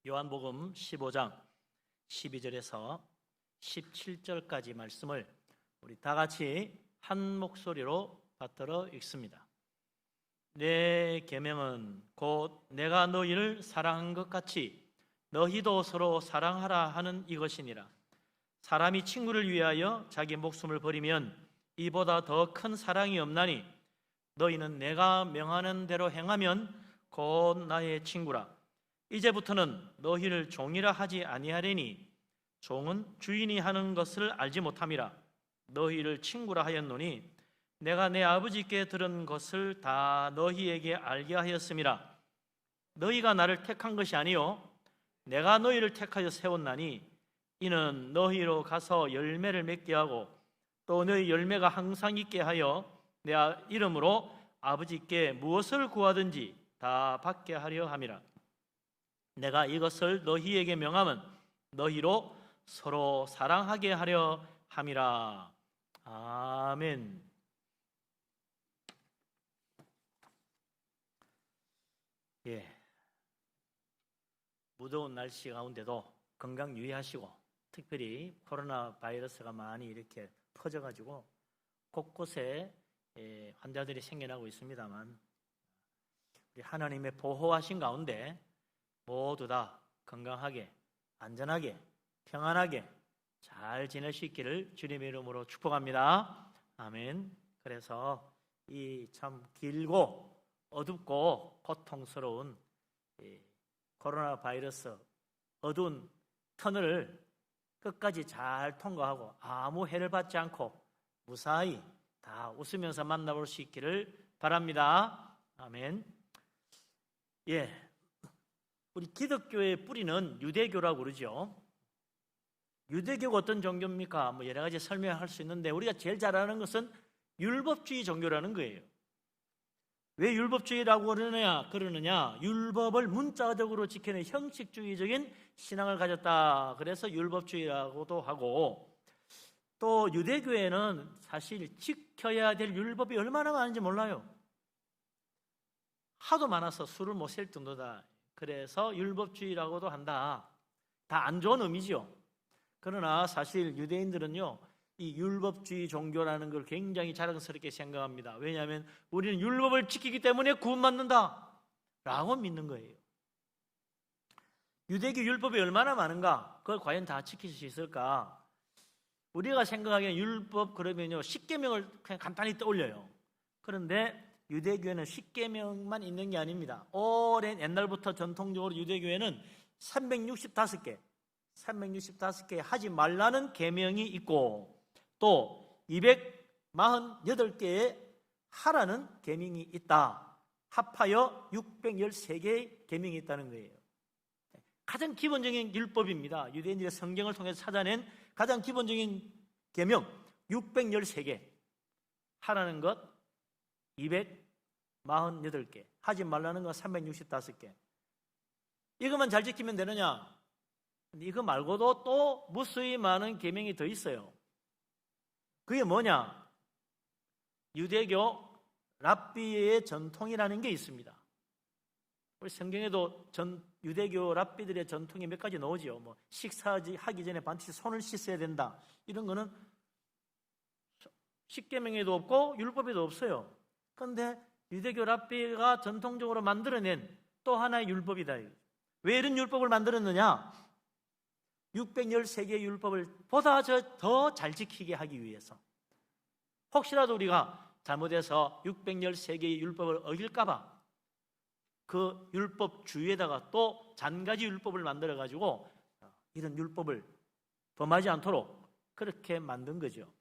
요한복음 15장 12절에서 17절까지 말씀을 우리 다 같이 한 목소리로 받들어 읽습니다. 내 계명은 곧 내가 너희를 사랑한 것 같이 너희도 서로 사랑하라 하는 이것이니라. 사람이 친구를 위하여 자기 목숨을 버리면 이보다 더 큰 사랑이 없나니 너희는 내가 명하는 대로 행하면 곧 나의 친구라. 이제부터는 너희를 종이라 하지 아니하리니 종은 주인이 하는 것을 알지 못함이라. 너희를 친구라 하였노니 내가 내 아버지께 들은 것을 다 너희에게 알게 하였음이라. 너희가 나를 택한 것이 아니요 내가 너희를 택하여 세웠나니 이는 너희로 가서 열매를 맺게 하고 또 너희 열매가 항상 있게 하여 내 이름으로 아버지께 무엇을 구하든지 다 받게 하려 함이라. 내가 이것을 너희에게 명하면 너희로 서로 사랑하게 하려 함이라. 아멘. 무더운 날씨 가운데도 건강 유의하시고, 특별히 코로나 바이러스가 많이 이렇게 퍼져가지고 곳곳에 환자들이 생겨나고 있습니다만, 우리 하나님의 보호하신 가운데 모두 다 건강하게, 안전하게, 평안하게 잘 지낼 수 있기를 주님의 이름으로 축복합니다. 아멘. 그래서 이 참 길고 어둡고 고통스러운 코로나 바이러스 어두운 터널을 끝까지 잘 통과하고 아무 해를 받지 않고 무사히 다 웃으면서 만나볼 수 있기를 바랍니다. 아멘. 우리 기독교의 뿌리는 유대교라고 그러죠. 유대교가 어떤 종교입니까? 여러 가지 설명할 수 있는데 우리가 제일 잘 아는 것은 율법주의 종교라는 거예요. 왜 율법주의라고 그러느냐? 율법을 문자적으로 지키는 형식주의적인 신앙을 가졌다. 그래서 율법주의라고도 하고, 또 유대교에는 사실 지켜야 될 율법이 얼마나 많은지 몰라요. 하도 많아서 수를 못 셀 정도다. 그래서 율법주의라고도 한다. 다 안 좋은 의미죠. 그러나 사실 유대인들은요, 이 율법주의 종교라는 걸 굉장히 자랑스럽게 생각합니다. 왜냐하면 우리는 율법을 지키기 때문에 구원받는다 라고 믿는 거예요. 유대교 율법이 얼마나 많은가? 그걸 과연 다 지킬 수 있을까? 우리가 생각하기에는 율법 그러면요, 십계명을 그냥 간단히 떠올려요. 그런데 유대교에는 십계명만 있는 게 아닙니다. 오랜 옛날부터 전통적으로 유대교에는 365개 하지 말라는 계명이 있고, 또 248개의 하라는 계명이 있다. 합하여 613개의 계명이 있다는 거예요. 가장 기본적인 율법입니다. 유대인들의 성경을 통해서 찾아낸 가장 기본적인 계명 613개, 하라는 것 248개, 하지 말라는 것 365개. 이것만 잘 지키면 되느냐? 이거 말고도 또 무수히 많은 계명이 더 있어요. 그게 뭐냐? 유대교 랍비의 전통이라는 게 있습니다. 우리 성경에도 유대교 랍비들의 전통이 몇 가지 나오죠. 식사하기 전에 반드시 손을 씻어야 된다. 이런 거는 십계명에도 없고 율법에도 없어요. 그런데 유대교 랍비가 전통적으로 만들어낸 또 하나의 율법이다. 왜 이런 율법을 만들었느냐? 613개의 율법을 보다 더 잘 지키게 하기 위해서. 혹시라도 우리가 잘못해서 613개의 율법을 어길까봐 그 율법 주위에다가 또 잔가지 율법을 만들어가지고 이런 율법을 범하지 않도록 그렇게 만든 거죠.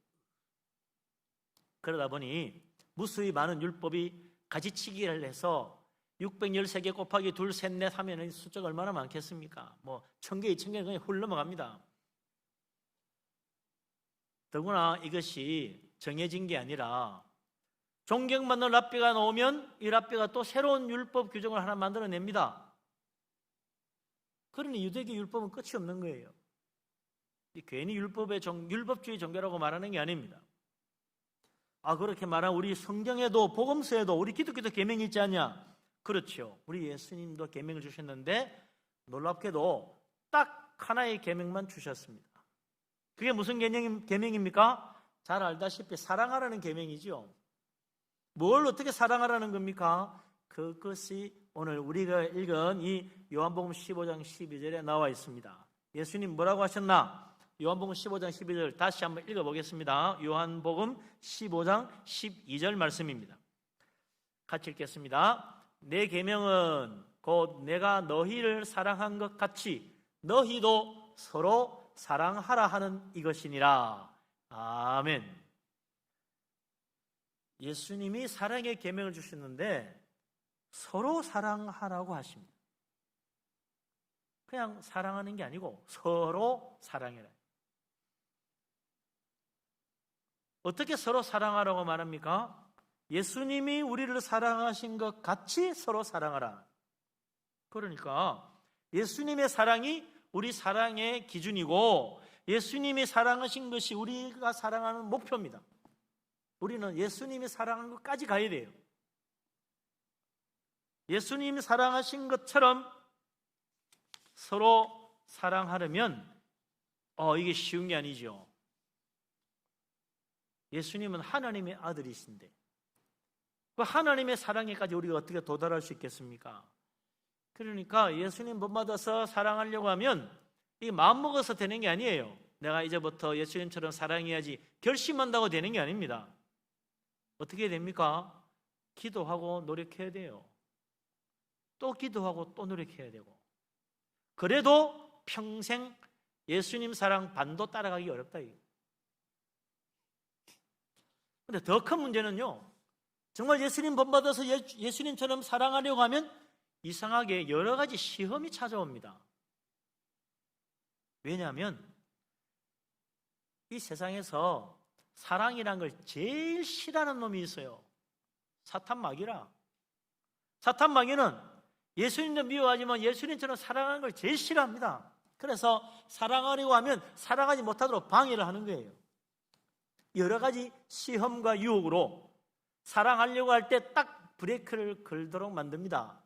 그러다 보니 무수히 많은 율법이 가지치기를 해서 613개 곱하기 2, 3, 4 하면 숫자가 얼마나 많겠습니까? 1000개, 2000개는 그냥 훌 넘어갑니다. 더구나 이것이 정해진 게 아니라 존경받는 랍비가 나오면 이 랍비가 또 새로운 율법 규정을 하나 만들어냅니다. 그러니 유대교 율법은 끝이 없는 거예요. 괜히 율법주의 종교라고 말하는 게 아닙니다. 그렇게 말한 우리 성경에도 복음서에도 우리 기독교도 계명이 있지 않냐? 그렇죠. 우리 예수님도 계명을 주셨는데 놀랍게도 딱 하나의 계명만 주셨습니다. 그게 무슨 계명입니까? 잘 알다시피 사랑하라는 계명이죠. 뭘 어떻게 사랑하라는 겁니까? 그것이 오늘 우리가 읽은 이 요한복음 15장 12절에 나와 있습니다. 예수님 뭐라고 하셨나? 요한복음 15장 12절 다시 한번 읽어보겠습니다. 요한복음 15장 12절 말씀입니다. 같이 읽겠습니다. 내 계명은 곧 내가 너희를 사랑한 것 같이 너희도 서로 사랑하라 하는 이것이니라. 아멘. 예수님이 사랑의 계명을 주셨는데 서로 사랑하라고 하십니다. 그냥 사랑하는 게 아니고 서로 사랑해라. 어떻게 서로 사랑하라고 말합니까? 예수님이 우리를 사랑하신 것 같이 서로 사랑하라. 그러니까 예수님의 사랑이 우리 사랑의 기준이고 예수님이 사랑하신 것이 우리가 사랑하는 목표입니다. 우리는 예수님이 사랑한 것까지 가야 돼요. 예수님이 사랑하신 것처럼 서로 사랑하려면 이게 쉬운 게 아니죠. 예수님은 하나님의 아들이신데 그 하나님의 사랑에까지 우리가 어떻게 도달할 수 있겠습니까? 그러니까 예수님 본받아서 사랑하려고 하면 이게 마음먹어서 되는 게 아니에요. 내가 이제부터 예수님처럼 사랑해야지 결심한다고 되는 게 아닙니다. 어떻게 됩니까? 기도하고 노력해야 돼요. 또 기도하고 또 노력해야 되고 그래도 평생 예수님 사랑 반도 따라가기 어렵다. 그런데 더 큰 문제는요, 정말 예수님 본받아서 예수님처럼 사랑하려고 하면 이상하게 여러 가지 시험이 찾아옵니다. 왜냐하면 이 세상에서 사랑이란 걸 제일 싫어하는 놈이 있어요. 사탄 마귀라. 사탄 마귀는 예수님도 미워하지만 예수님처럼 사랑하는 걸 제일 싫어합니다. 그래서 사랑하려고 하면 사랑하지 못하도록 방해를 하는 거예요. 여러 가지 시험과 유혹으로 사랑하려고 할 때 딱 브레이크를 걸도록 만듭니다.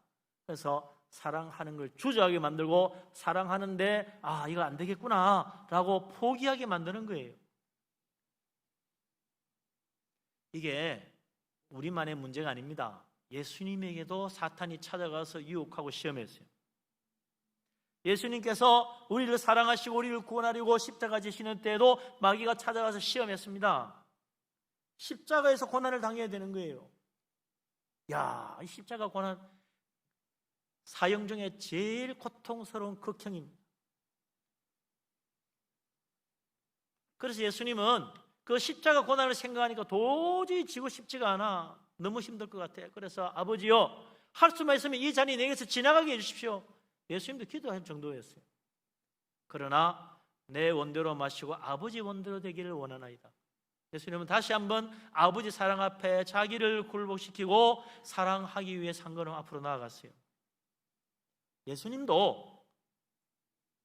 그래서 사랑하는 걸 주저하게 만들고 사랑하는데 이거 안 되겠구나 라고 포기하게 만드는 거예요. 이게 우리만의 문제가 아닙니다. 예수님에게도 사탄이 찾아가서 유혹하고 시험했어요. 예수님께서 우리를 사랑하시고 우리를 구원하려고 십자가 지시는 때에도 마귀가 찾아가서 시험했습니다. 십자가에서 고난을 당해야 되는 거예요. 이 십자가 고난 사형 중에 제일 고통스러운 극형입니다. 그래서 예수님은 그 십자가 고난을 생각하니까 도저히 지고 싶지가 않아. 너무 힘들 것 같아요. 그래서 아버지요, 할 수만 있으면 이 잔이 내게서 지나가게 해주십시오. 예수님도 기도할 정도였어요. 그러나 내 원대로 마시고 아버지 원대로 되기를 원하나이다. 예수님은 다시 한번 아버지 사랑 앞에 자기를 굴복시키고 사랑하기 위해 산 걸음 앞으로 나아갔어요. 예수님도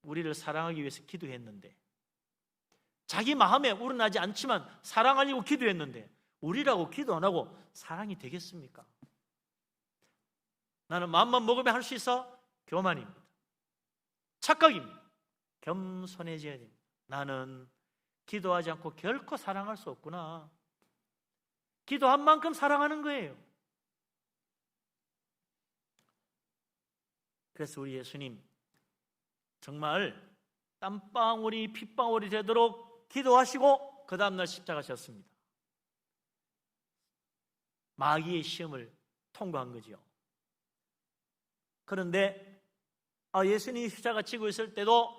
우리를 사랑하기 위해서 기도했는데 자기 마음에 우러나지 않지만 사랑하려고 기도했는데 우리라고 기도 안 하고 사랑이 되겠습니까? 나는 마음만 먹으면 할 수 있어? 교만입니다. 착각입니다. 겸손해져야 됩니다. 나는 기도하지 않고 결코 사랑할 수 없구나. 기도한 만큼 사랑하는 거예요. 그래서 우리 예수님 정말 땀방울이 핏방울이 되도록 기도하시고 그 다음날 십자가 졌습니다. 마귀의 시험을 통과한 거죠. 그런데 예수님이 십자가 지고 있을 때도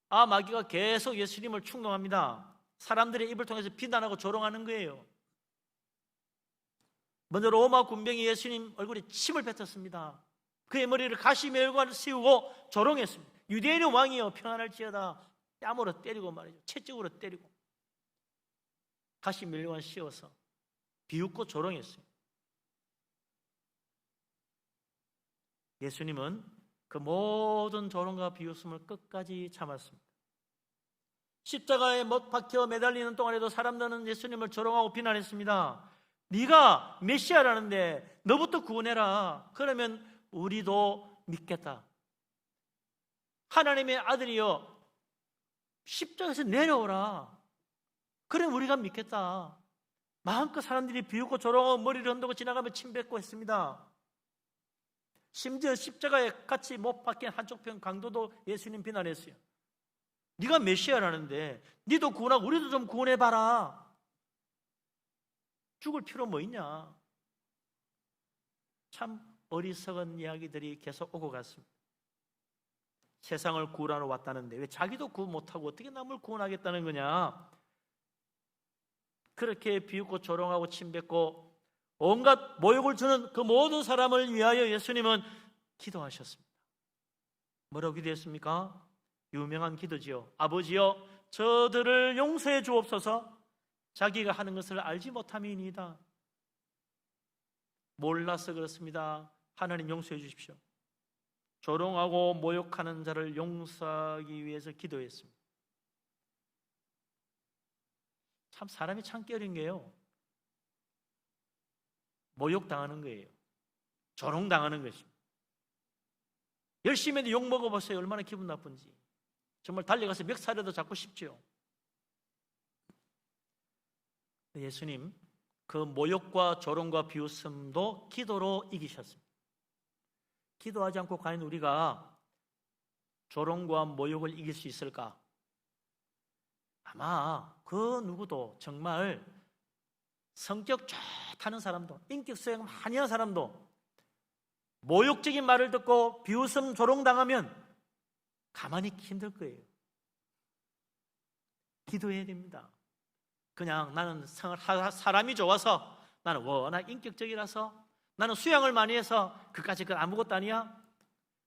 마귀가 계속 예수님을 충동합니다. 사람들의 입을 통해서 비난하고 조롱하는 거예요. 먼저 로마 군병이 예수님 얼굴에 침을 뱉었습니다. 그의 머리를 가시멜관을 씌우고 조롱했습니다. 유대인의 왕이여 평안할지어다. 뺨으로 때리고 말이죠. 채찍으로 때리고 가시멜관 씌워서 비웃고 조롱했어요. 예수님은 그 모든 조롱과 비웃음을 끝까지 참았습니다. 십자가에 못 박혀 매달리는 동안에도 사람들은 예수님을 조롱하고 비난했습니다. 네가 메시아라는데 너부터 구원해라. 그러면 우리도 믿겠다. 하나님의 아들이여 십자가에서 내려오라. 그래 우리가 믿겠다. 마음껏 사람들이 비웃고 조롱하고 머리를 흔들고 지나가며 침 뱉고 했습니다. 심지어 십자가에 같이 못 박힌 한쪽 편 강도도 예수님 비난했어요. 네가 메시아라는데 니도 구원하고 우리도 좀 구원해봐라. 죽을 필요 뭐 있냐. 참 어리석은 이야기들이 계속 오고 갔습니다. 세상을 구원하러 왔다는데 왜 자기도 구원 못하고 어떻게 남을 구원하겠다는 거냐. 그렇게 비웃고 조롱하고 침뱉고 온갖 모욕을 주는 그 모든 사람을 위하여 예수님은 기도하셨습니다. 뭐라고 기도했습니까? 유명한 기도지요. 아버지여 저들을 용서해 주옵소서. 자기가 하는 것을 알지 못함이니이다. 몰라서 그렇습니다. 하나님 용서해 주십시오. 조롱하고 모욕하는 자를 용서하기 위해서 기도했습니다. 참 사람이 참기 어려운 게요, 모욕당하는 거예요. 조롱당하는 것입니다. 열심히 해도 욕 먹어보세요. 얼마나 기분 나쁜지. 정말 달려가서 멱살이라도 잡고 싶죠. 예수님 그 모욕과 조롱과 비웃음도 기도로 이기셨습니다. 기도하지 않고 과연 우리가 조롱과 모욕을 이길 수 있을까? 아마 그 누구도 정말 성격 좋다는 사람도, 인격 수행 많이 하는 사람도 모욕적인 말을 듣고 비웃음 조롱당하면 가만히 있기 힘들 거예요. 기도해야 됩니다. 그냥 나는 사람이 좋아서, 나는 워낙 인격적이라서, 나는 수양을 많이 해서 그까짓 건 아무것도 아니야.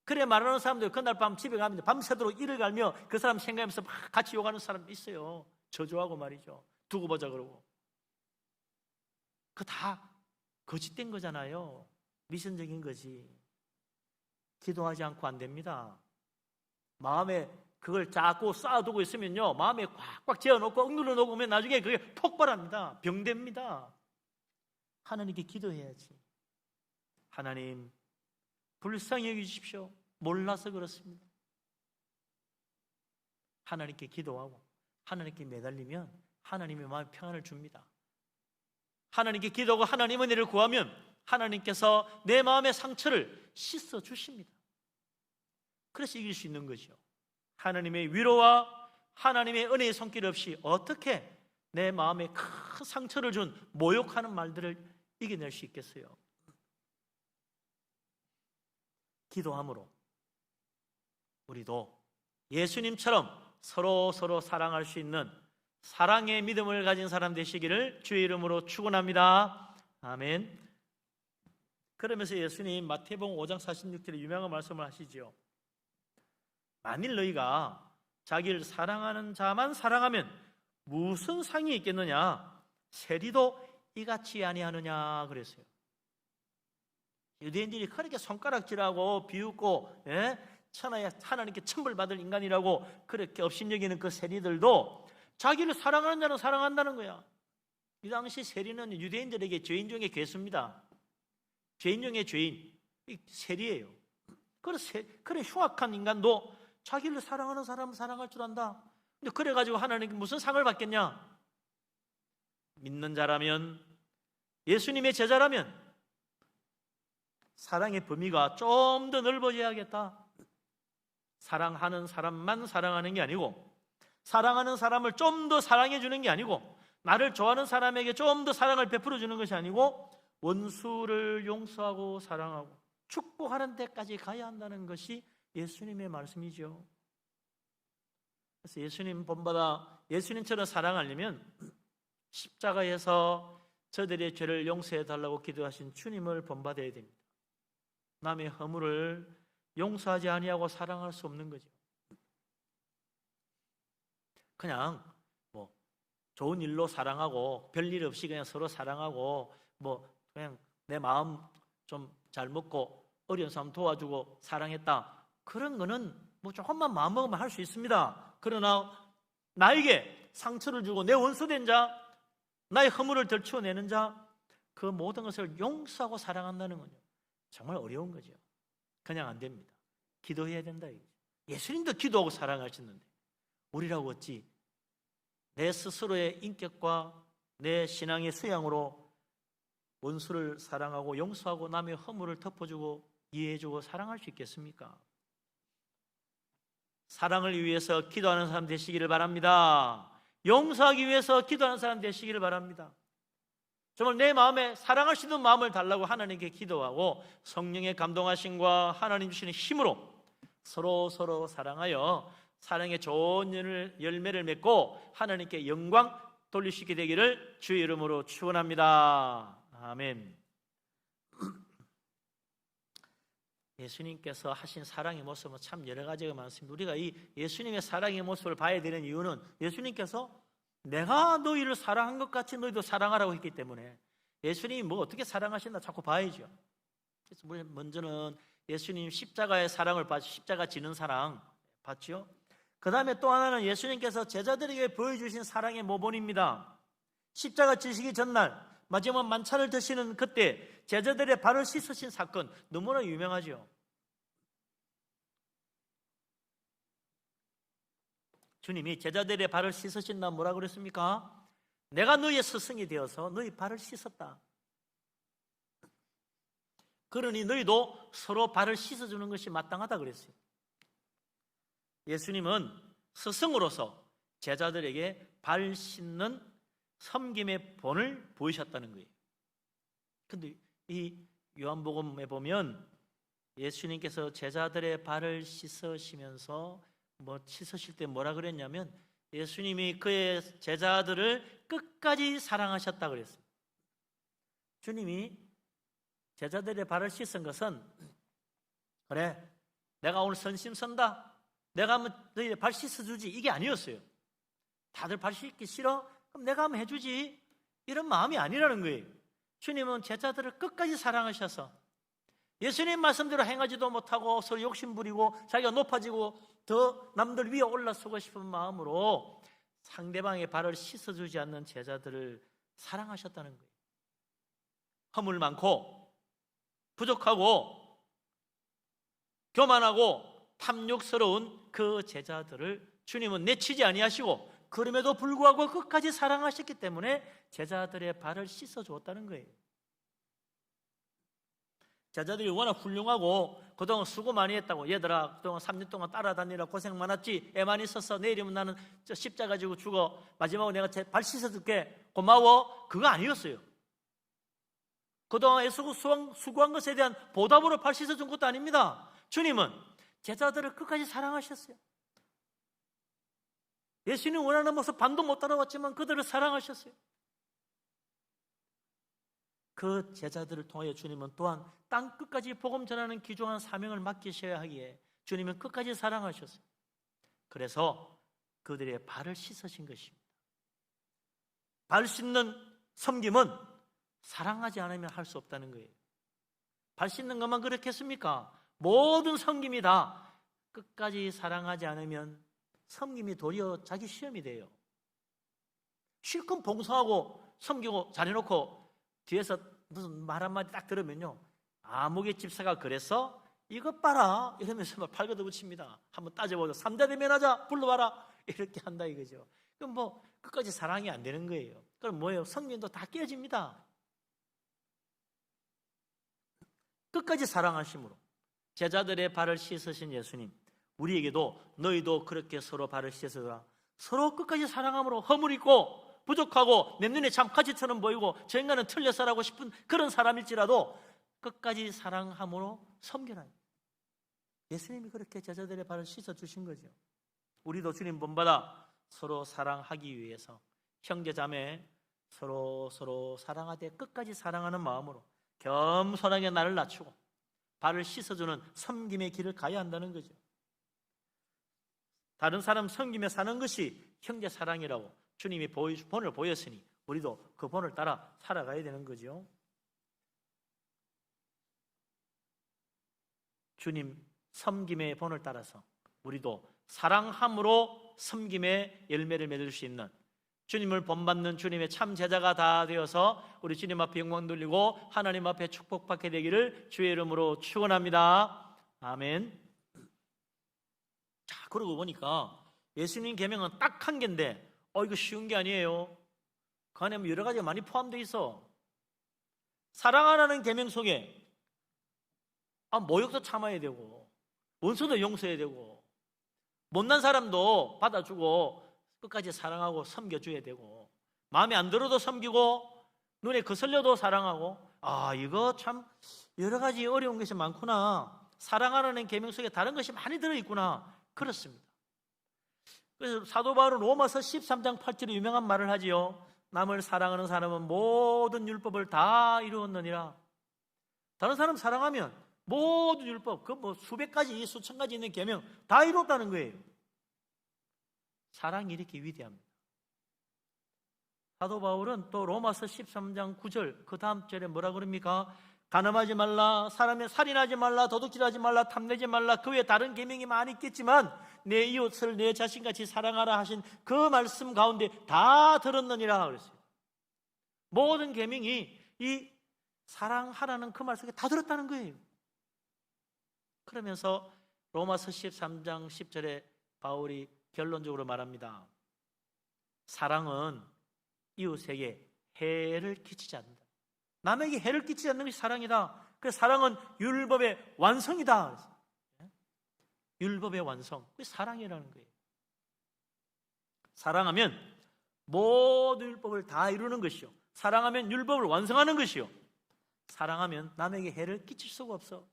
그래 말하는 사람들 그날 밤 집에 가면 밤새도록 이를 갈며 그 사람 생각하면서 막 같이 욕하는 사람 있어요. 저주하고 말이죠. 두고 보자 그러고. 그거 다 거짓된 거잖아요. 미션적인 거지. 기도하지 않고 안 됩니다. 마음에 그걸 자꾸 쌓아두고 있으면요, 마음에 꽉꽉 재어놓고 억눌러 놓으면 나중에 그게 폭발합니다. 병됩니다. 하나님께 기도해야지. 하나님 불쌍히 여기십시오. 몰라서 그렇습니다. 하나님께 기도하고 하나님께 매달리면 하나님의 마음에 평안을 줍니다. 하나님께 기도하고 하나님 은혜를 구하면 하나님께서 내 마음의 상처를 씻어 주십니다. 그래서 이길 수 있는 거죠. 하나님의 위로와 하나님의 은혜의 손길 없이 어떻게 내 마음에 큰 상처를 준 모욕하는 말들을 이겨낼 수 있겠어요? 기도함으로 우리도 예수님처럼 서로 사랑할 수 있는 사랑의 믿음을 가진 사람 되시기를 주의 이름으로 축원합니다. 아멘. 그러면서 예수님 마태복음 5장 46절에 유명한 말씀을 하시죠. 만일 너희가 자기를 사랑하는 자만 사랑하면 무슨 상이 있겠느냐? 세리도 이같이 아니하느냐 그랬어요. 유대인들이 그렇게 손가락질하고 비웃고, 천하에 하나님께 천벌 받을 인간이라고 그렇게 업신여기는 그 세리들도 자기를 사랑하는 자는 사랑한다는 거야. 이 당시 세리는 유대인들에게 죄인 중에 괴수입니다. 죄인 중에 죄인, 세리예요. 그래 흉악한 인간도 자기를 사랑하는 사람은 사랑할 줄 안다. 근데 그래가지고 하나님께 무슨 상을 받겠냐? 믿는 자라면, 예수님의 제자라면 사랑의 범위가 좀 더 넓어져야겠다. 사랑하는 사람만 사랑하는 게 아니고, 사랑하는 사람을 좀 더 사랑해 주는 게 아니고, 나를 좋아하는 사람에게 좀 더 사랑을 베풀어 주는 것이 아니고, 원수를 용서하고 사랑하고 축복하는 데까지 가야 한다는 것이 예수님의 말씀이죠. 그래서 예수님 본받아 예수님처럼 사랑하려면 십자가에서 저들의 죄를 용서해 달라고 기도하신 주님을 본받아야 됩니다. 남의 허물을 용서하지 아니하고 사랑할 수 없는 거죠. 그냥 좋은 일로 사랑하고 별일 없이 그냥 서로 사랑하고 그냥 내 마음 좀 잘 먹고 어려운 사람 도와주고 사랑했다. 그런 거는 조금만 마음 먹으면 할 수 있습니다. 그러나 나에게 상처를 주고 내 원수된 자, 나의 허물을 덜치워내는 자, 그 모든 것을 용서하고 사랑한다는 거죠. 정말 어려운 거죠. 그냥 안 됩니다. 기도해야 된다. 예수님도 기도하고 사랑하셨는데 우리라고 어찌 내 스스로의 인격과 내 신앙의 수양으로 원수를 사랑하고 용서하고 남의 허물을 덮어주고 이해해주고 사랑할 수 있겠습니까? 사랑을 위해서 기도하는 사람 되시기를 바랍니다. 용서하기 위해서 기도하는 사람 되시기를 바랍니다. 정말 내 마음에 사랑할 수 있는 마음을 달라고 하나님께 기도하고 성령의 감동하심과 하나님 주시는 힘으로 서로 사랑하여 사랑의 좋은 열매를 맺고 하나님께 영광 돌릴 수 있게 되기를 주의 이름으로 축원합니다. 아멘. 예수님께서 하신 사랑의 모습은 참 여러 가지가 많습니다. 우리가 이 예수님의 사랑의 모습을 봐야 되는 이유는 예수님께서 내가 너희를 사랑한 것 같이 너희도 사랑하라고 했기 때문에 예수님이 뭐 어떻게 사랑하셨나 자꾸 봐야죠. 그래서 먼저는 예수님 십자가의 사랑을 봤죠. 십자가 지는 사랑 봤죠. 그 다음에 또 하나는 예수님께서 제자들에게 보여주신 사랑의 모본입니다. 십자가 지시기 전날 마지막 만찬을 드시는 그때 제자들의 발을 씻으신 사건 너무나 유명하죠. 주님이 제자들의 발을 씻으신다 뭐라 그랬습니까? 내가 너희의 스승이 되어서 너희 발을 씻었다. 그러니 너희도 서로 발을 씻어주는 것이 마땅하다 그랬어요. 예수님은 스승으로서 제자들에게 발 씻는 섬김의 본을 보이셨다는 거예요. 그런데 이 요한복음에 보면 예수님께서 제자들의 발을 씻으시면서 씻으실 때 뭐라 그랬냐면 예수님이 그의 제자들을 끝까지 사랑하셨다 그랬어요. 주님이 제자들의 발을 씻은 것은 그래 내가 오늘 선심 선다 내가 하면 너희 발 씻어주지 이게 아니었어요. 다들 발 씻기 싫어? 그럼 내가 하면 해주지 이런 마음이 아니라는 거예요. 주님은 제자들을 끝까지 사랑하셔서 예수님 말씀대로 행하지도 못하고 서로 욕심부리고 자기가 높아지고 더 남들 위에 올라서고 싶은 마음으로 상대방의 발을 씻어주지 않는 제자들을 사랑하셨다는 거예요. 허물 많고 부족하고 교만하고 탐욕스러운 그 제자들을 주님은 내치지 아니하시고 그럼에도 불구하고 끝까지 사랑하셨기 때문에 제자들의 발을 씻어주었다는 거예요. 제자들이 워낙 훌륭하고 그동안 수고 많이 했다고 얘들아 그동안 3년 동안 따라다니라 고생 많았지 애 많이 있었어 내일이면 나는 십자가 지고 죽어 마지막으로 내가 제 발 씻어줄게 고마워 그거 아니었어요. 그동안 애쓰고 수고한 것에 대한 보답으로 발 씻어준 것도 아닙니다. 주님은 제자들을 끝까지 사랑하셨어요. 예수님 원하는 모습 반도 못 따라왔지만 그들을 사랑하셨어요. 그 제자들을 통하여 주님은 또한 땅 끝까지 복음 전하는 귀중한 사명을 맡기셔야 하기에 주님은 끝까지 사랑하셨어요. 그래서 그들의 발을 씻으신 것입니다. 발 씻는 섬김은 사랑하지 않으면 할 수 없다는 거예요. 발 씻는 것만 그렇겠습니까? 모든 섬김이 다 끝까지 사랑하지 않으면 섬김이 도리어 자기 시험이 돼요. 실컷 봉사하고 섬기고 잘해놓고 뒤에서 무슨 말 한마디 딱 들으면요 아무개 집사가 그래서 이것 봐라 이러면서 막 팔 걷어붙입니다. 한번 따져보자 3자 대면하자 불러봐라 이렇게 한다 이거죠. 그럼 뭐 끝까지 사랑이 안 되는 거예요. 그럼 뭐예요? 성경도 다 깨집니다. 끝까지 사랑하심으로 제자들의 발을 씻으신 예수님 우리에게도 너희도 그렇게 서로 발을 씻으라 서로 끝까지 사랑함으로 허물 있고 부족하고 내 눈에 참 가지처럼 보이고 저 인간은 틀려서라고 싶은 그런 사람일지라도 끝까지 사랑함으로 섬겨라. 예수님이 그렇게 제자들의 발을 씻어주신 거죠. 우리도 주님 본받아 서로 사랑하기 위해서 형제자매 서로 사랑하되 끝까지 사랑하는 마음으로 겸손하게 나를 낮추고 발을 씻어주는 섬김의 길을 가야 한다는 거죠. 다른 사람 섬김에 사는 것이 형제 사랑이라고 주님이 본을 보였으니 우리도 그 본을 따라 살아가야 되는 거죠. 주님 섬김의 본을 따라서 우리도 사랑함으로 섬김의 열매를 맺을 수 있는 주님을 본받는 주님의 참 제자가 다 되어서 우리 주님 앞에 영광 돌리고 하나님 앞에 축복받게 되기를 주의 이름으로 축원합니다. 아멘. 그러고 보니까 예수님 계명은 딱 한 개인데 이거 쉬운 게 아니에요. 그 안에 여러 가지가 많이 포함되어 있어. 사랑하라는 계명 속에 모욕도 참아야 되고 원수도 용서해야 되고 못난 사람도 받아주고 끝까지 사랑하고 섬겨줘야 되고 마음에 안 들어도 섬기고 눈에 거슬려도 사랑하고 이거 참 여러 가지 어려운 것이 많구나. 사랑하라는 계명 속에 다른 것이 많이 들어있구나. 그렇습니다. 그래서 사도 바울은 로마서 13장 8절에 유명한 말을 하지요. 남을 사랑하는 사람은 모든 율법을 다 이루었느니라. 다른 사람 사랑하면 모든 율법, 수백 가지, 수천 가지 있는 계명 다 이뤘다는 거예요. 사랑이 이렇게 위대합니다. 사도 바울은 또 로마서 13장 9절 그 다음 절에 뭐라 그럽니까? 간음하지 말라, 사람의 살인하지 말라, 도둑질하지 말라, 탐내지 말라. 그 외에 다른 계명이 많이 있겠지만 내 이웃을 내 자신같이 사랑하라 하신 그 말씀 가운데 다 들었느니라 그랬어요. 모든 계명이 이 사랑하라는 그 말 속에 다 들었다는 거예요. 그러면서 로마서 13장 10절에 바울이 결론적으로 말합니다. 사랑은 이웃에게 해를 끼치지 않는다. 남에게 해를 끼치지 않는 것이 사랑이다. 그래서 사랑은 율법의 완성이다. 율법의 완성, 그게 사랑이라는 거예요. 사랑하면 모든 율법을 다 이루는 것이요, 사랑하면 율법을 완성하는 것이요, 사랑하면 남에게 해를 끼칠 수가 없어.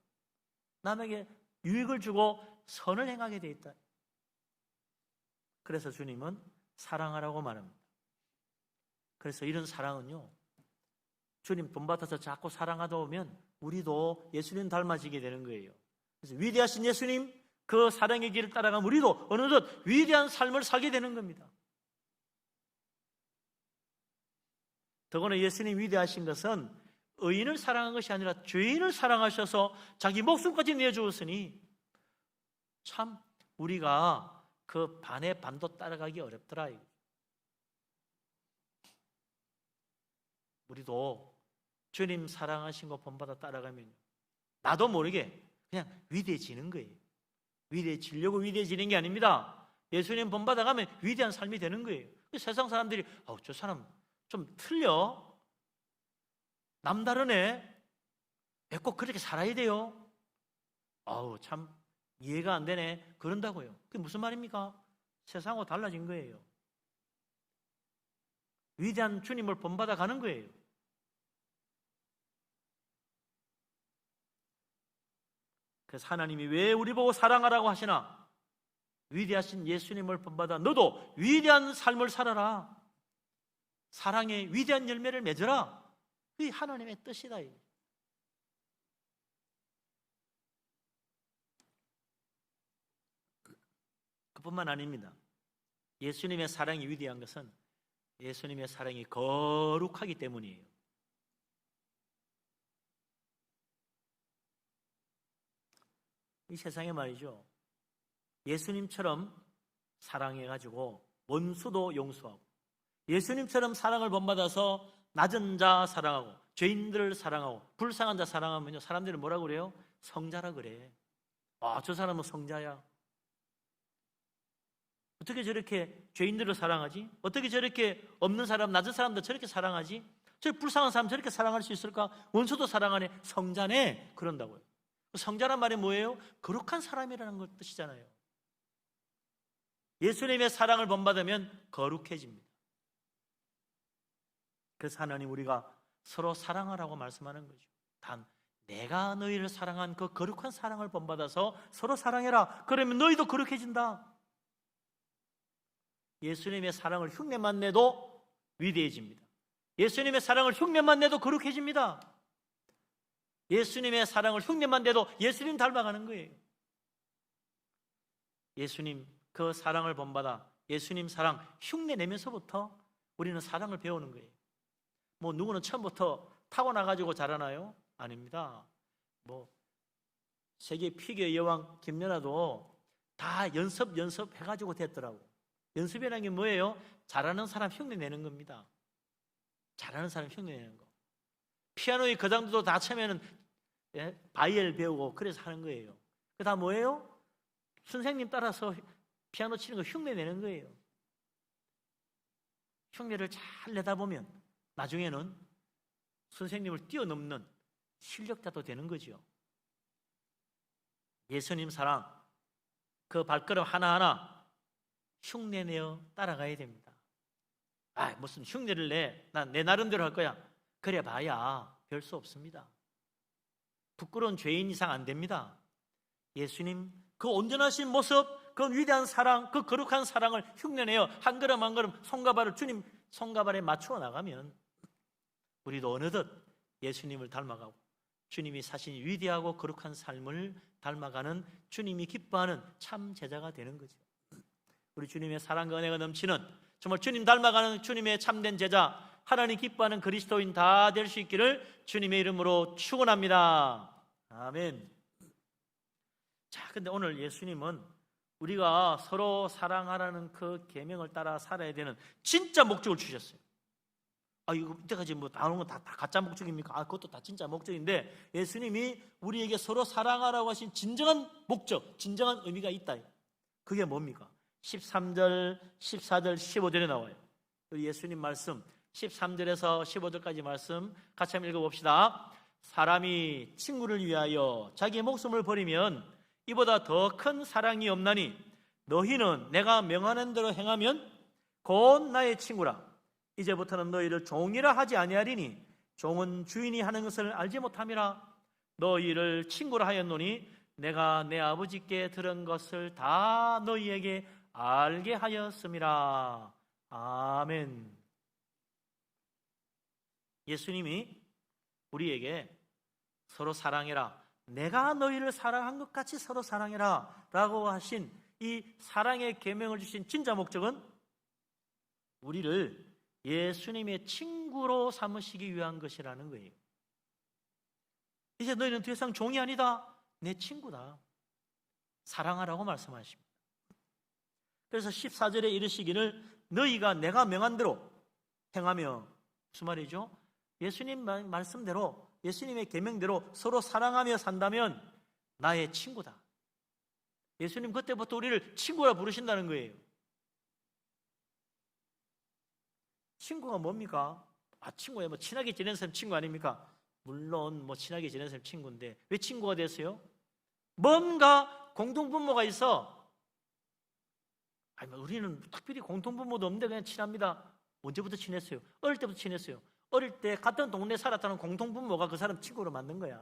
남에게 유익을 주고 선을 행하게 돼 있다. 그래서 주님은 사랑하라고 말합니다. 그래서 이런 사랑은요, 주님 본받아서 자꾸 사랑하다 보면 우리도 예수님 닮아지게 되는 거예요. 그래서 위대하신 예수님 그 사랑의 길을 따라가면 우리도 어느덧 위대한 삶을 살게 되는 겁니다. 더구나 예수님 위대하신 것은 의인을 사랑한 것이 아니라 죄인을 사랑하셔서 자기 목숨까지 내주었으니 참 우리가 그 반의 반도 따라가기 어렵더라. 우리도 주님 사랑하신 거 본받아 따라가면 나도 모르게 그냥 위대해지는 거예요. 위대해지려고 위대해지는 게 아닙니다. 예수님 본받아가면 위대한 삶이 되는 거예요. 세상 사람들이 저 사람 좀 틀려, 남다르네, 왜 꼭 그렇게 살아야 돼요? 참 이해가 안 되네, 그런다고요. 그게 무슨 말입니까? 세상하고 달라진 거예요. 위대한 주님을 본받아 가는 거예요. 그래서 하나님이 왜 우리 보고 사랑하라고 하시나? 위대하신 예수님을 본받아 너도 위대한 삶을 살아라. 사랑의 위대한 열매를 맺어라. 그게 하나님의 뜻이다. 그뿐만 아닙니다. 예수님의 사랑이 위대한 것은 예수님의 사랑이 거룩하기 때문이에요. 이 세상에 말이죠, 예수님처럼 사랑해가지고 원수도 용서하고, 예수님처럼 사랑을 본받아서 낮은 자 사랑하고 죄인들을 사랑하고 불쌍한 자 사랑하면요, 사람들이 뭐라고 그래요? 성자라 그래. 저 사람은 성자야. 어떻게 저렇게 죄인들을 사랑하지? 어떻게 저렇게 없는 사람, 낮은 사람들 저렇게 사랑하지? 저 불쌍한 사람 저렇게 사랑할 수 있을까? 원수도 사랑하네, 성자네, 그런다고요. 성자란 말이 뭐예요? 거룩한 사람이라는 것 뜻이잖아요. 예수님의 사랑을 본받으면 거룩해집니다. 그래서 하나님 우리가 서로 사랑하라고 말씀하는 거죠. 단 내가 너희를 사랑한 그 거룩한 사랑을 본받아서 서로 사랑해라. 그러면 너희도 거룩해진다. 예수님의 사랑을 흉내만 내도 위대해집니다. 예수님의 사랑을 흉내만 내도 거룩해집니다. 예수님의 사랑을 흉내만 내도 예수님 닮아가는 거예요. 예수님 그 사랑을 본받아 예수님 사랑 흉내 내면서부터 우리는 사랑을 배우는 거예요. 누구는 처음부터 타고나가지고 자라나요? 아닙니다. 세계 피겨 여왕 김연아도 다 연습해가지고 됐더라고. 연습이라는 게 뭐예요? 잘하는 사람 흉내 내는 겁니다. 잘하는 사람 흉내 내는 거. 피아노의 거장들도 다 처음에는 바이엘 배우고 그래서 하는 거예요. 그 다음 뭐예요? 선생님 따라서 피아노 치는 거 흉내 내는 거예요. 흉내를 잘 내다 보면 나중에는 선생님을 뛰어넘는 실력자도 되는 거죠. 예수님 사랑, 그 발걸음 하나하나 흉내내어 따라가야 됩니다. 무슨 흉내를 내? 난 내 나름대로 할 거야. 그래 봐야 별 수 없습니다. 부끄러운 죄인 이상 안 됩니다. 예수님 그 온전하신 모습, 그 위대한 사랑, 그 거룩한 사랑을 흉내내어 한 걸음 한 걸음 손가발을 주님 손가발에 맞추어 나가면 우리도 어느덧 예수님을 닮아가고 주님이 사신 위대하고 거룩한 삶을 닮아가는, 주님이 기뻐하는 참 제자가 되는 거죠. 우리 주님의 사랑과 은혜가 넘치는, 정말 주님 닮아가는 주님의 참된 제자, 하나님 기뻐하는 그리스도인 다 될 수 있기를 주님의 이름으로 축원합니다. 아멘. 자, 근데 오늘 예수님은 우리가 서로 사랑하라는 그 계명을 따라 살아야 되는 진짜 목적을 주셨어요. 이거 이때까지 뭐 나오는 건 다 가짜 목적입니까? 그것도 다 진짜 목적인데, 예수님이 우리에게 서로 사랑하라고 하신 진정한 목적, 진정한 의미가 있다. 그게 뭡니까? 13절, 14절, 15절에 나와요. 예수님 말씀 13절에서 15절까지 말씀 같이 한번 읽어봅시다. 사람이 친구를 위하여 자기 목숨을 버리면 이보다 더 큰 사랑이 없나니, 너희는 내가 명하는 대로 행하면 곧 나의 친구라. 이제부터는 너희를 종이라 하지 아니하리니 종은 주인이 하는 것을 알지 못함이라. 너희를 친구라 하였노니 내가 내 아버지께 들은 것을 다 너희에게 알게 하였음이라. 아멘. 예수님이 우리에게 서로 사랑해라, 내가 너희를 사랑한 것 같이 서로 사랑해라 라고 하신 이 사랑의 계명을 주신 진짜 목적은 우리를 예수님의 친구로 삼으시기 위한 것이라는 거예요. 이제 너희는 더 이상 종이 아니다, 내 친구다, 사랑하라고 말씀하십니다. 그래서 14절에 이르시기를 너희가 내가 명한 대로 행하며, 무슨 말이죠? 예수님 말씀대로, 예수님의 계명대로 서로 사랑하며 산다면 나의 친구다. 예수님 그때부터 우리를 친구라 부르신다는 거예요. 친구가 뭡니까? 친구야, 친하게 지내는 사람 친구 아닙니까? 물론 친하게 지내는 사람 친구인데 왜 친구가 됐어요? 뭔가 공통분모가 있어. 우리는 특별히 공통분모도 없는데 그냥 친합니다. 언제부터 친했어요? 어릴 때부터 친했어요. 어릴 때 같은 동네에 살았다는 공통분모가 그 사람 친구로 만든 거야.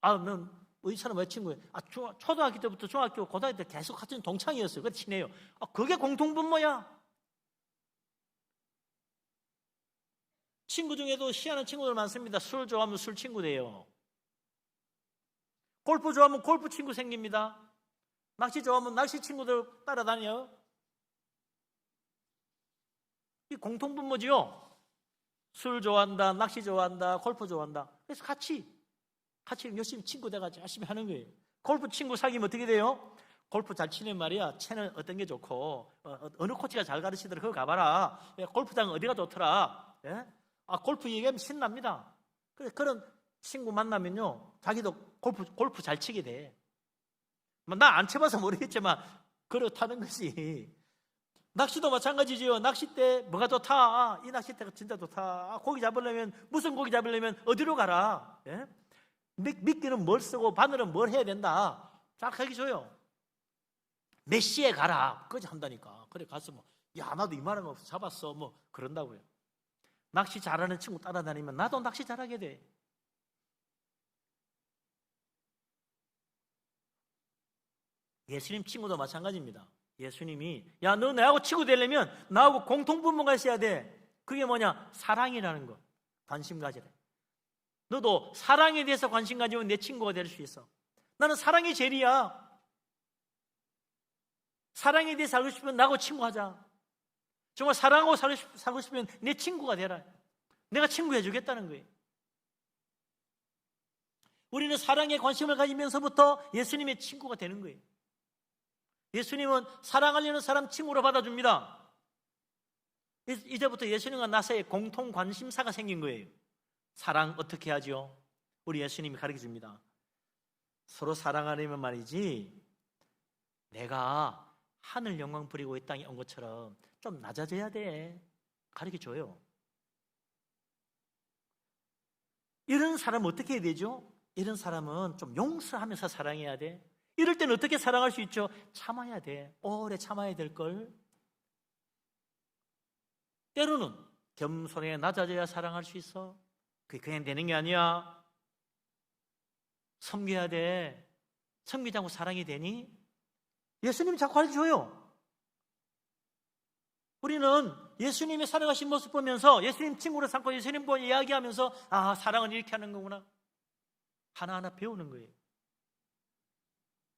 넌 이 사람 왜 친구예요? 초등학교 때부터 중학교, 고등학교 때 계속 같은 동창이었어요. 그래서 친해요. 그게 공통분모야. 친구 중에도 희한한 친구들 많습니다. 술 좋아하면 술 친구 돼요. 골프 좋아하면 골프 친구 생깁니다. 낚시 좋아하면 낚시 친구들 따라다녀요. 이 공통분모지요. 술 좋아한다, 낚시 좋아한다, 골프 좋아한다. 그래서 같이 열심히 친구 돼가지고 열심히 하는 거예요. 골프 친구 사귀면 어떻게 돼요? 골프 잘 치는 말이야. 채는 어떤 게 좋고, 어느 코치가 잘 가르치더라, 그거 가봐라. 골프장 어디가 좋더라. 예? 골프 얘기하면 신납니다. 그래서 그런 친구 만나면요, 자기도 골프 잘 치게 돼. 나 안 쳐봐서 모르겠지만 그렇다는 것이. 낚시도 마찬가지지요. 낚싯대 뭐가 좋다? 이 낚싯대가 진짜 좋다. 고기 잡으려면, 무슨 고기 잡으려면 어디로 가라? 예? 미끼는 뭘 쓰고 바늘은 뭘 해야 된다. 쫙하게 줘요. 몇 시에 가라. 그지 한다니까. 그래 가서 나도 이만한 거 잡았어. 그런다고요. 낚시 잘하는 친구 따라다니면 나도 낚시 잘하게 돼. 예수님 친구도 마찬가지입니다. 예수님이 너 나하고 친구 되려면 나하고 공통분모가 있어야 돼. 그게 뭐냐? 사랑이라는 것. 관심 가지래. 너도 사랑에 대해서 관심 가지면 내 친구가 될 수 있어. 나는 사랑이 제일이야. 사랑에 대해서 알고 싶으면 나하고 친구하자. 정말 사랑하고 살고 싶으면 내 친구가 되라. 내가 친구 해주겠다는 거예요. 우리는 사랑에 관심을 가지면서부터 예수님의 친구가 되는 거예요. 예수님은 사랑하려는 사람 친구로 받아줍니다. 이제부터 예수님과 나 사이에 공통 관심사가 생긴 거예요. 사랑 어떻게 하죠? 우리 예수님이 가르쳐줍니다. 서로 사랑하려면 말이지, 내가 하늘 영광 부리고 이 땅에 온 것처럼 좀 낮아져야 돼. 가르쳐줘요. 이런 사람은 어떻게 해야 되죠? 이런 사람은 좀 용서하면서 사랑해야 돼. 이럴 때는 어떻게 사랑할 수 있죠? 참아야 돼. 오래 참아야 될걸. 때로는 겸손해 낮아져야 사랑할 수 있어. 그게 그냥 되는 게 아니야. 섬겨야 돼. 섬기지 않고 사랑이 되니? 예수님이 자꾸 가르쳐줘요. 우리는 예수님의 살아가신 모습 보면서 예수님 친구로 삼고 예수님과 이야기하면서 아, 사랑은 이렇게 하는 거구나. 하나하나 배우는 거예요.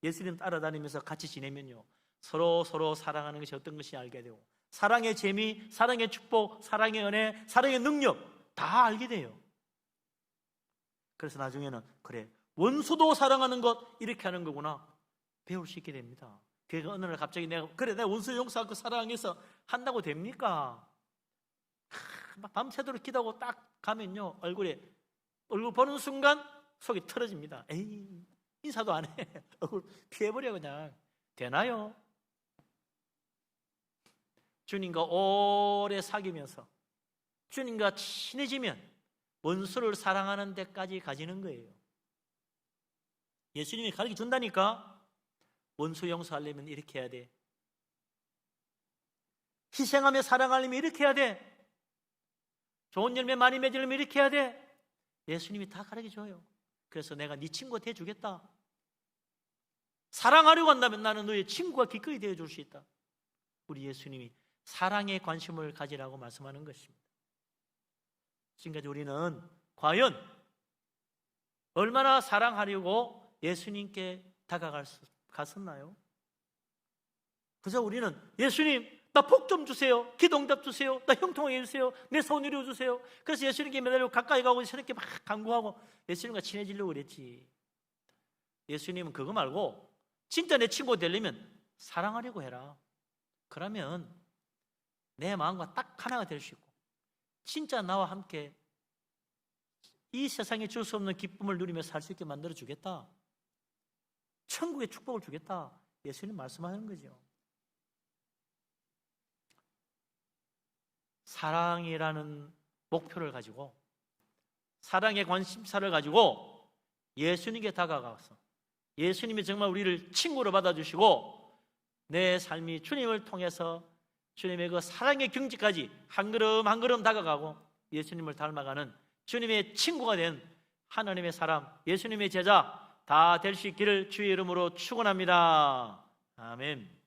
예수님 따라다니면서 같이 지내면요, 서로 사랑하는 것이 어떤 것인지 알게 되고, 사랑의 재미, 사랑의 축복, 사랑의 은혜, 사랑의 능력 다 알게 돼요. 그래서 나중에는 그래, 원수도 사랑하는 것 이렇게 하는 거구나 배울 수 있게 됩니다. 그래서 어느 날 갑자기 내가 원수 용서하고 사랑해서 한다고 됩니까? 밤새도록 기도하고 딱 가면요, 얼굴 보는 순간 속이 틀어집니다. 에이, 인사도 안 해. 얼굴 피해버려. 그냥 되나요? 주님과 오래 사귀면서 주님과 친해지면 원수를 사랑하는 데까지 가지는 거예요. 예수님이 가르쳐 준다니까. 원수 용서하려면 이렇게 해야 돼. 희생하며 사랑하려면 이렇게 해야 돼. 좋은 열매 많이 맺으려면 이렇게 해야 돼. 예수님이 다 가르쳐 줘요. 그래서 내가 네 친구가 되어주겠다. 사랑하려고 한다면 나는 너의 친구가 기꺼이 되어줄 수 있다. 우리 예수님이 사랑에 관심을 가지라고 말씀하는 것입니다. 지금까지 우리는 과연 얼마나 사랑하려고 예수님께 갔었나요? 그래서 우리는 예수님, 나 복 좀 주세요. 기도응답 주세요. 나 형통하게 해주세요. 내 소원 이루어주세요. 그래서 예수님께 매달리고 가까이 가고 예수님께 막 간구하고 예수님과 친해지려고 그랬지. 예수님은 그거 말고 진짜 내 친구가 되려면 사랑하려고 해라. 그러면 내 마음과 딱 하나가 될 수 있고 진짜 나와 함께 이 세상에 줄 수 없는 기쁨을 누리며 살 수 있게 만들어 주겠다. 천국의 축복을 주겠다. 예수님 말씀하는 거죠. 사랑이라는 목표를 가지고, 사랑의 관심사를 가지고 예수님께 다가가서 예수님이 정말 우리를 친구로 받아주시고 내 삶이 주님을 통해서 주님의 그 사랑의 경지까지 한 걸음 한 걸음 다가가고 예수님을 닮아가는 주님의 친구가 된 하나님의 사람, 예수님의 제자 다 될 수 있기를 주의 이름으로 축원합니다. 아멘.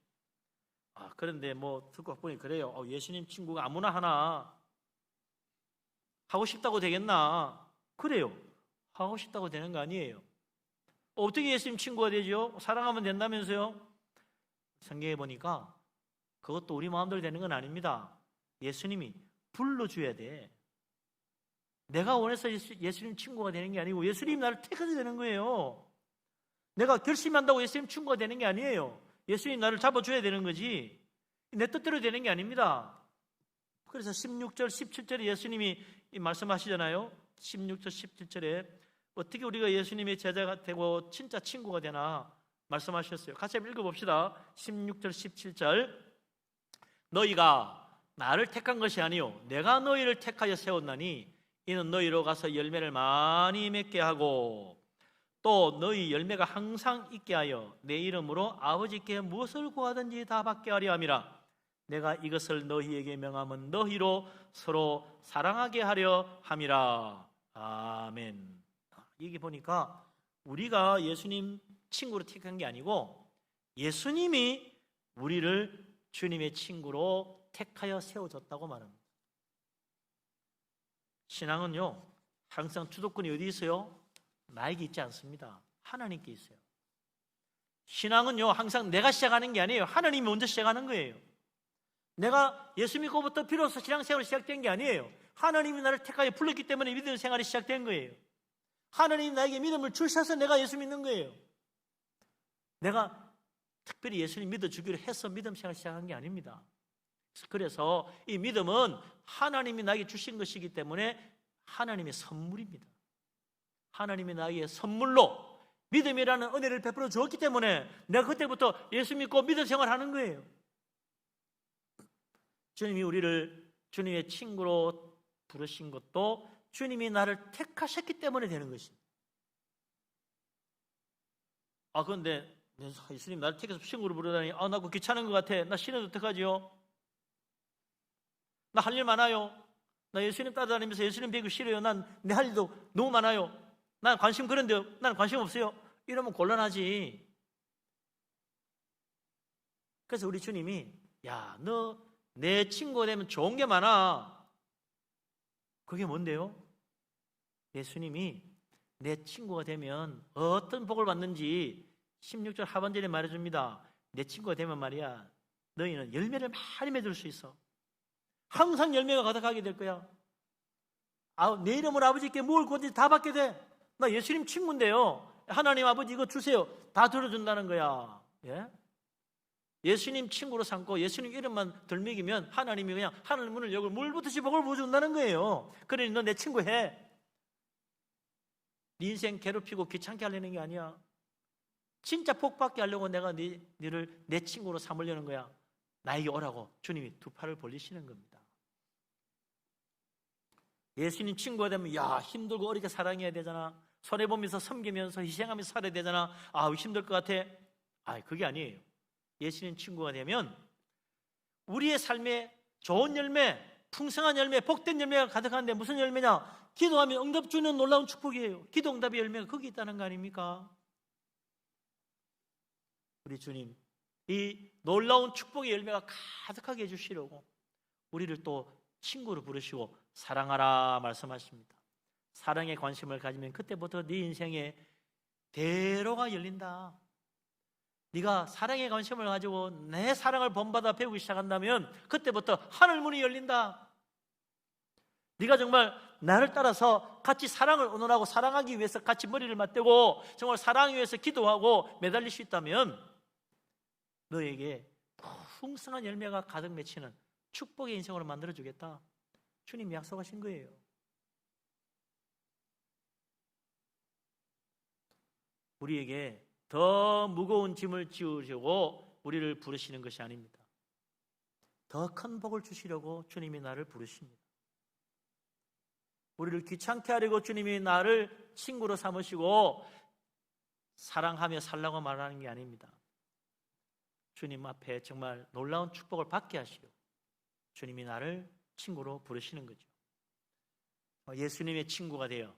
그런데 뭐 듣고 보니 그래요. 예수님 친구가 아무나 하나 하고 싶다고 되겠나? 그래요. 하고 싶다고 되는 거 아니에요. 어떻게 예수님 친구가 되죠? 사랑하면 된다면서요? 성경에 보니까 그것도 우리 마음대로 되는 건 아닙니다. 예수님이 불러줘야 돼. 내가 원해서 예수님 친구가 되는 게 아니고 예수님이 나를 택해서 되는 거예요. 내가 결심한다고 예수님 친구가 되는 게 아니에요. 예수님 나를 잡아줘야 되는 거지 내 뜻대로 되는 게 아닙니다. 그래서 16절, 17절에 예수님이 말씀하시잖아요. 16절, 17절에 어떻게 우리가 예수님의 제자가 되고 진짜 친구가 되나 말씀하셨어요. 같이 한번 읽어봅시다. 16절, 17절 너희가 나를 택한 것이 아니요 내가 너희를 택하여 세웠나니 이는 너희로 가서 열매를 많이 맺게 하고 또 너희 열매가 항상 있게 하여 내 이름으로 아버지께 무엇을 구하든지 다 받게 하려 함이라. 내가 이것을 너희에게 명함은 너희로 서로 사랑하게 하려 함이라. 아멘. 여기 보니까 우리가 예수님 친구로 택한 게 아니고 예수님이 우리를 주님의 친구로 택하여 세워줬다고 말합니다. 신앙은요 항상 주도권이 어디 있어요? 나에게 있지 않습니다. 하나님께 있어요. 신앙은요 항상 내가 시작하는 게 아니에요. 하나님이 먼저 시작하는 거예요. 내가 예수 믿고부터 비로소 신앙생활이 시작된 게 아니에요. 하나님이 나를 택하여 불렀기 때문에 믿음 생활이 시작된 거예요. 하나님이 나에게 믿음을 주셔서 내가 예수 믿는 거예요. 내가 특별히 예수님 믿어주기로 해서 믿음 생활을 시작한 게 아닙니다. 그래서 이 믿음은 하나님이 나에게 주신 것이기 때문에 하나님의 선물입니다. 하나님이 나에게 선물로 믿음이라는 은혜를 베풀어 주었기 때문에 내가 그때부터 예수 믿고 믿음 생활하는 거예요. 주님이 우리를 주님의 친구로 부르신 것도 주님이 나를 택하셨기 때문에 되는 것입니다. 그런데 예수님 나를 택해서 친구로 부르다니 나 그거 귀찮은 것 같아. 나 신어도 어떡하지요? 나 할 일 많아요. 나 예수님 따라다니면서 예수님 배우기 싫어요. 난 내 할 일도 너무 많아요. 난 관심 그런데요. 난 관심 없어요. 이러면 곤란하지. 그래서 우리 주님이 야, 너 내 친구가 되면 좋은 게 많아. 그게 뭔데요? 예수님이 내 친구가 되면 어떤 복을 받는지 16절 하반절에 말해줍니다. 내 친구가 되면 말이야, 너희는 열매를 많이 맺을 수 있어. 항상 열매가 가득하게 될 거야. 내 이름으로 아버지께 뭘 구하든지 다 받게 돼. 나 예수님 친구인데요. 하나님 아버지 이거 주세요. 다 들어준다는 거야. 예? 예수님 친구로 삼고 예수님 이름만 들먹이면 하나님이 그냥 하늘 문을 열고 물부터 복을 부어준다는 거예요. 그러니 너 내 친구 해. 네 인생 괴롭히고 귀찮게 하려는 게 아니야. 진짜 복 받게 하려고 내가 너를 내 친구로 삼으려는 거야. 나에게 오라고 주님이 두 팔을 벌리시는 겁니다. 예수님 친구가 되면 야, 힘들고 어렵게 사랑해야 되잖아. 손해보면서 섬기면서 희생하면서 살아야 되잖아. 힘들 것 같아. 그게 아니에요. 예수님 친구가 되면 우리의 삶에 좋은 열매, 풍성한 열매, 복된 열매가 가득한데 무슨 열매냐? 기도하면 응답 주는 놀라운 축복이에요. 기도 응답의 열매가 거기 있다는 거 아닙니까? 우리 주님, 이 놀라운 축복의 열매가 가득하게 해주시려고 우리를 또 친구로 부르시고 사랑하라 말씀하십니다. 사랑에 관심을 가지면 그때부터 네 인생에 대로가 열린다. 네가 사랑에 관심을 가지고 내 사랑을 본받아 배우기 시작한다면 그때부터 하늘문이 열린다. 네가 정말 나를 따라서 같이 사랑을 의논하고 사랑하기 위해서 같이 머리를 맞대고 정말 사랑하기 위해서 기도하고 매달릴 수 있다면 너에게 풍성한 열매가 가득 맺히는 축복의 인생으로 만들어주겠다. 주님이 약속하신 거예요. 우리에게 더 무거운 짐을 지우려고 우리를 부르시는 것이 아닙니다. 더 큰 복을 주시려고 주님이 나를 부르십니다. 우리를 귀찮게 하려고 주님이 나를 친구로 삼으시고 사랑하며 살라고 말하는 게 아닙니다. 주님 앞에 정말 놀라운 축복을 받게 하시려 주님이 나를 친구로 부르시는 거죠. 예수님의 친구가 되어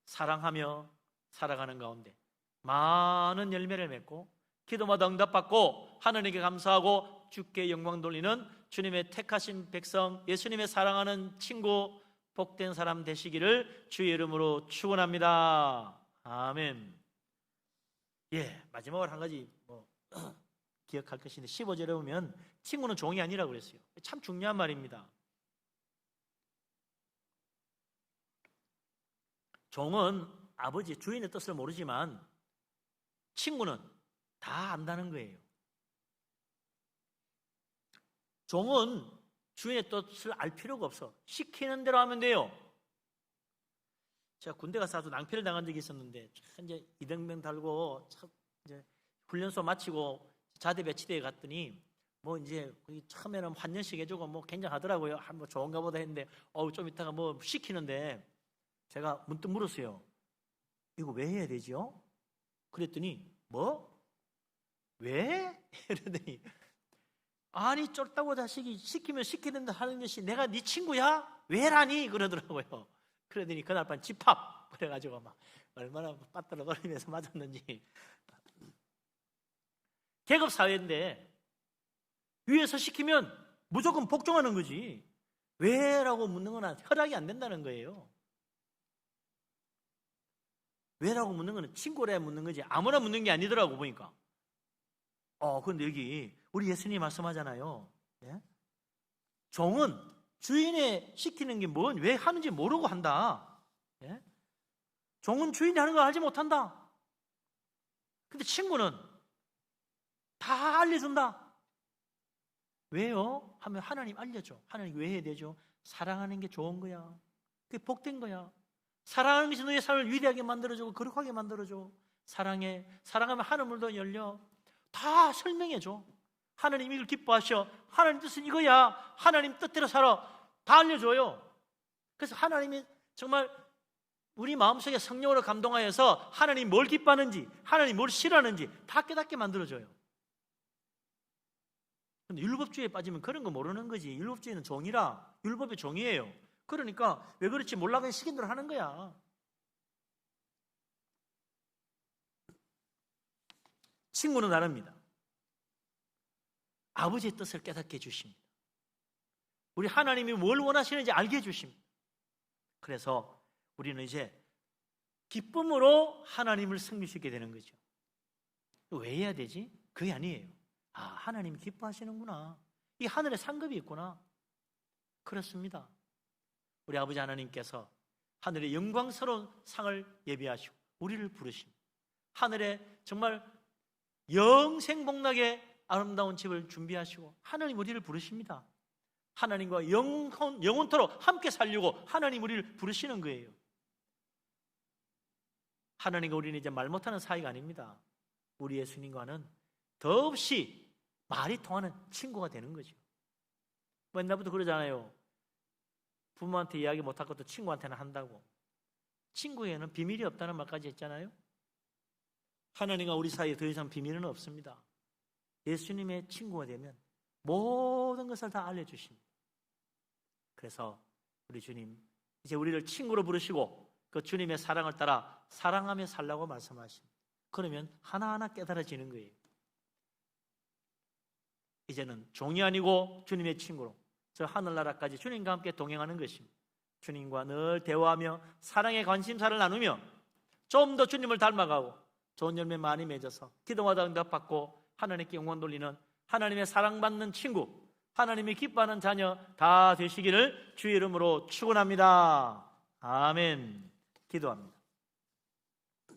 사랑하며 살아가는 가운데 많은 열매를 맺고 기도마다 응답받고 하나님께 감사하고 주께 영광 돌리는 주님의 택하신 백성, 예수님의 사랑하는 친구, 복된 사람 되시기를 주의 이름으로 축원합니다. 아멘. 마지막으로 한 가지 기억할 것인데 15절에 보면 친구는 종이 아니라고 그랬어요. 참 중요한 말입니다. 종은 아버지 주인의 뜻을 모르지만 친구는 다 안다는 거예요. 종은 주인의 뜻을 알 필요가 없어. 시키는 대로 하면 돼요. 제가 군대 가서 아주 낭패를 당한 적이 있었는데 이제 이등병 달고 이제 훈련소 마치고 자대 배치대에 갔더니 이제 처음에는 환년식 해주고 굉장하더라고요. 좋은가 보다 했는데 좀 이따가 시키는데 제가 문득 물었어요. 이거 왜 해야 되죠? 그랬더니 왜? 이러더니 아니 쫄다고 자식이 시키면 시키는데 하는 것이 내가 네 친구야? 왜라니? 그러더라고요. 그러더니 그날 밤 집합 그래가지고 얼마나 빠뜨려버리면서 맞았는지. 계급 사회인데 위에서 시키면 무조건 복종하는 거지. 왜라고 묻는 건 허락이 안 된다는 거예요. 왜라고 묻는 거는 친구래 묻는 거지 아무나 묻는 게 아니더라고 보니까. 그런데 여기 우리 예수님이 말씀하잖아요. 예? 종은 주인의 시키는 게 왜 하는지 모르고 한다. 예? 종은 주인이 하는 걸 알지 못한다. 근데 친구는 다 알려준다. 왜요? 하면 하나님 알려줘. 하나님 왜 해야 되죠? 사랑하는 게 좋은 거야. 그게 복된 거야. 사랑하는 것이 너의 삶을 위대하게 만들어주고 거룩하게 만들어줘. 사랑해. 사랑하면 하늘문도 열려. 다 설명해줘. 하나님 이걸 기뻐하셔. 하나님 뜻은 이거야. 하나님 뜻대로 살아. 다 알려줘요. 그래서 하나님이 정말 우리 마음속에 성령으로 감동하여서 하나님 뭘 기뻐하는지, 하나님 뭘 싫어하는지 다 깨닫게 만들어줘요. 근데 율법주의에 빠지면 그런 거 모르는 거지. 율법주의는 종이라. 율법의 종이에요. 그러니까 왜 그렇지 몰라서 시킨 대로 하는 거야. 친구는 다릅니다. 아버지의 뜻을 깨닫게 해주십니다. 우리 하나님이 뭘 원하시는지 알게 해주십니다. 그래서 우리는 이제 기쁨으로 하나님을 승리시키게 되는 거죠. 왜 해야 되지? 그게 아니에요. 아, 하나님이 기뻐하시는구나. 이 하늘에 상급이 있구나. 그렇습니다. 우리 아버지 하나님께서 하늘의 영광스러운 상을 예비하시고 우리를 부르십니다. 하늘에 정말 영생복락의 아름다운 집을 준비하시고 하나님 우리를 부르십니다. 하나님과 영원토록 함께 살려고 하나님 우리를 부르시는 거예요. 하나님과 우리는 이제 말 못하는 사이가 아닙니다. 우리 예수님과는 더없이 말이 통하는 친구가 되는 거죠. 옛날부터 그러잖아요. 부모한테 이야기 못할 것도 친구한테는 한다고. 친구에는 비밀이 없다는 말까지 했잖아요. 하나님과 우리 사이에 더 이상 비밀은 없습니다. 예수님의 친구가 되면 모든 것을 다 알려주십니다. 그래서 우리 주님 이제 우리를 친구로 부르시고 그 주님의 사랑을 따라 사랑하며 살라고 말씀하십니다. 그러면 하나하나 깨달아지는 거예요. 이제는 종이 아니고 주님의 친구로 저 하늘나라까지 주님과 함께 동행하는 것입니다. 주님과 늘 대화하며 사랑의 관심사를 나누며 좀 더 주님을 닮아가고 좋은 열매 많이 맺어서 기도마다 응답받고 하나님께 영광 돌리는 하나님의 사랑받는 친구, 하나님이 기뻐하는 자녀 다 되시기를 주의 이름으로 축원합니다. 아멘. 기도합니다.